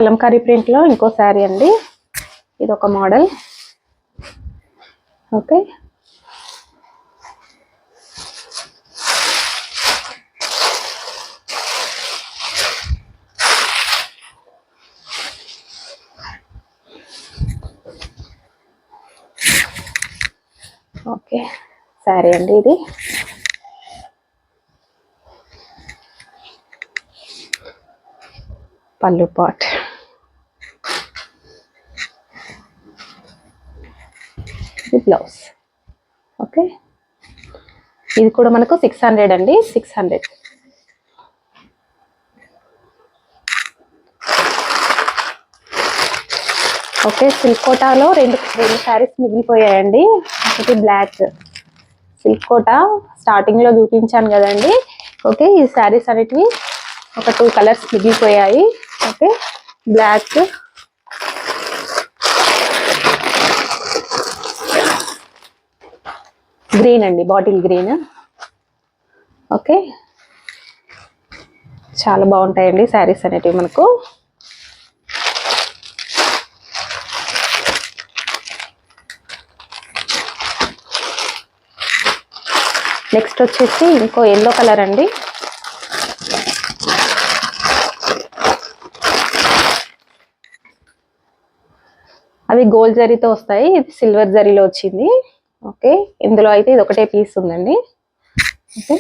Kalamkari print లో ఇంకో శారీ అండి. ఇది ఒక మోడల్. ఓకే, ఓకే శారీ అండి. ఇది పళ్ళు పాట్. ఇది బ్లౌజ్. ఓకే, ఇది కూడా మనకు 600 అండి. 600. ఓకే, సిల్క్ కోటాలో రెండు శారీస్ మిగిలిపోయాయండి. ఒకటి బ్లాక్ సిల్క్ కోటా స్టార్టింగ్ లో చూపించాను కదండి. ఓకే, ఈ శారీస్ అనేటివి ఒక 2 కలర్స్ మిగిలిపోయాయి. ఓకే, బ్లాక్, గ్రీన్ అండి, బాటిల్ గ్రీన్. ఓకే, చాలా బాగుంటాయండి శారీస్ అనేటివి మనకు. నెక్స్ట్ వచ్చేసి ఇంకో ఎల్లో కలర్ అండి. అవి గోల్డ్ జరీతో వస్తాయి, ఇది సిల్వర్ జరీలో వచ్చింది. ఓకే, ఇందులో అయితే ఇది ఒకటే పీస్ ఉందండి. ఓకే,